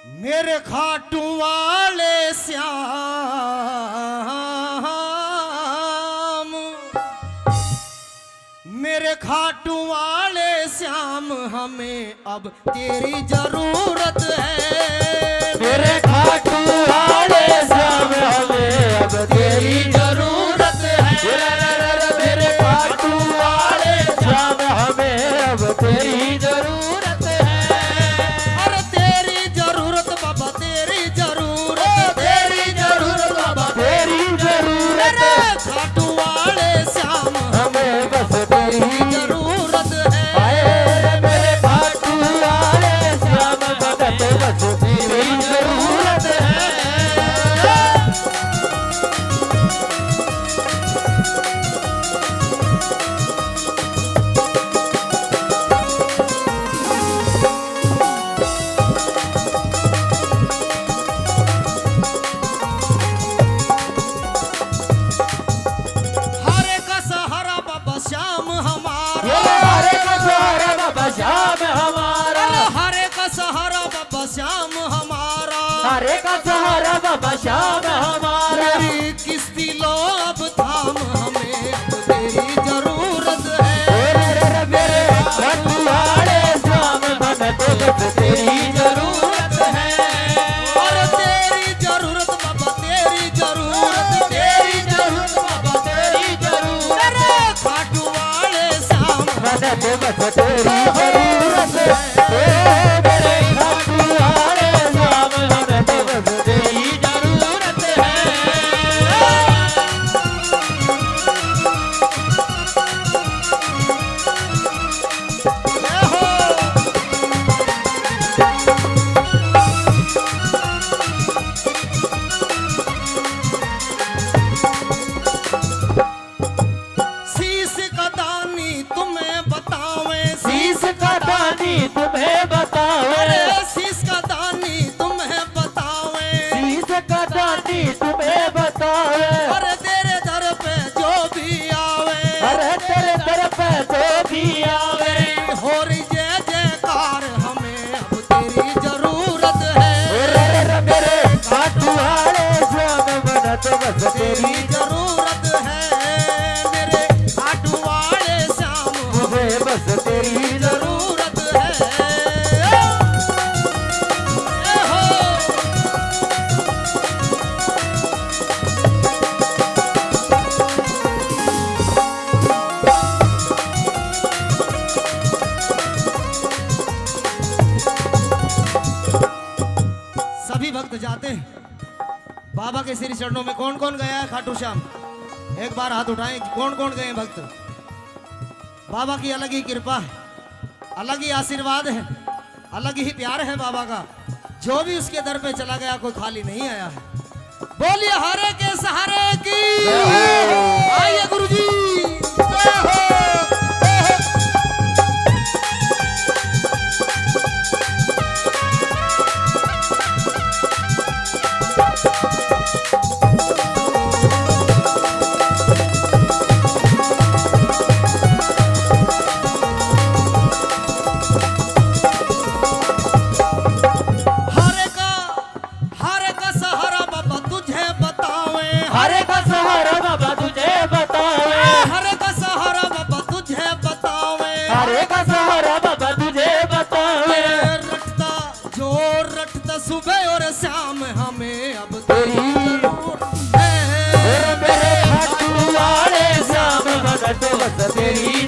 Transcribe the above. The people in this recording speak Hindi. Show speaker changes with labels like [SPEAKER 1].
[SPEAKER 1] मेरे खाटू वाले श्याम, मेरे खाटू वाले श्याम, हमें अब तेरी जरूरत है।
[SPEAKER 2] मेरे खाटू वाले श्याम, हमें अब तेरी जरूरत है। मेरे खाटू वाले श्याम, हमें अब तेरी जरूरत है।
[SPEAKER 1] अरे तेरी जरूरत बाबा, तेरी जरूरत,
[SPEAKER 2] तेरी जरूरत बाबा, तेरी जरूरत।
[SPEAKER 1] खाटू वाले श्याम,
[SPEAKER 2] हमें बस तेरी
[SPEAKER 1] जरूरत है।
[SPEAKER 2] मेरे खाटू वाले श्याम, भगत बस तेरी जरूरत है।
[SPEAKER 1] हरे का सहारा बाबा श्याम हमारा,
[SPEAKER 2] हरे का सहारा बाबा श्याम हमारा।
[SPEAKER 1] हरे का सहारा बाबा श्याम हमारा।
[SPEAKER 2] हरे का सहारा बाबा श्याम हमारा।
[SPEAKER 1] मेरी किस्ती लो अब थाम, हमें अब तेरी जरूरत है।
[SPEAKER 2] मेरे खाटू वाले श्याम, भगत बस तेरी जरूरत है।
[SPEAKER 1] और तेरी जरूरत बाबा, तेरी जरूरत,
[SPEAKER 2] तेरी जरूरत बाबा, तेरी जरूरत।
[SPEAKER 1] खाटू वाले श्याम,
[SPEAKER 2] भगत बस तेरी जरूरत है। मेरे खाटू वाले श्याम, भगत बस तेरी जरूरत है।
[SPEAKER 1] शीश का दानी तुम्हें बतावे,
[SPEAKER 2] शीश का दानी तुम्हें बतावे।
[SPEAKER 1] अरे शीश का दानी तुम्हें बतावे।
[SPEAKER 2] शीश का दानी तुम्हें बतावे।
[SPEAKER 1] अरे तेरे दर पे जो भी आवे,
[SPEAKER 2] अरे तेरे दर पे जो भी आवे।
[SPEAKER 1] हो रही जय जयकार, हमें अब तेरी जरूरत है।
[SPEAKER 2] मेरे खाटू वाले श्याम, भगत बस तेरी
[SPEAKER 1] जरूरत है। मेरे खाटू वाले श्याम,
[SPEAKER 2] मुझे बस तेरी
[SPEAKER 1] जरूरत है। ए हो सभी भक्त जाते हैं बाबा के श्री चरणों में। कौन कौन गया है खाटू श्याम? एक बार हाथ उठाएं, कौन कौन गए हैं भक्त? बाबा की अलग ही कृपा है, अलग ही आशीर्वाद है, अलग ही प्यार है बाबा का। जो भी उसके दर पे चला गया, कोई खाली नहीं आया है। बोलिए हरे के सहारे की। आइए गुरुजी। हरे का सहारा बाबा तुझे बतावे।
[SPEAKER 2] हरे का सहारा बाबा तुझे बतावे।
[SPEAKER 1] हरे का सहारा बाबा तुझे बतावे।
[SPEAKER 2] हरे का सहारा बाबा तुझे बतावे।
[SPEAKER 1] रटता जो रटता सुबह और शाम, हमें अब
[SPEAKER 2] तेरी
[SPEAKER 1] जरूरत है।
[SPEAKER 2] मेरे खाटू वाले श्याम, भगत बस तेरी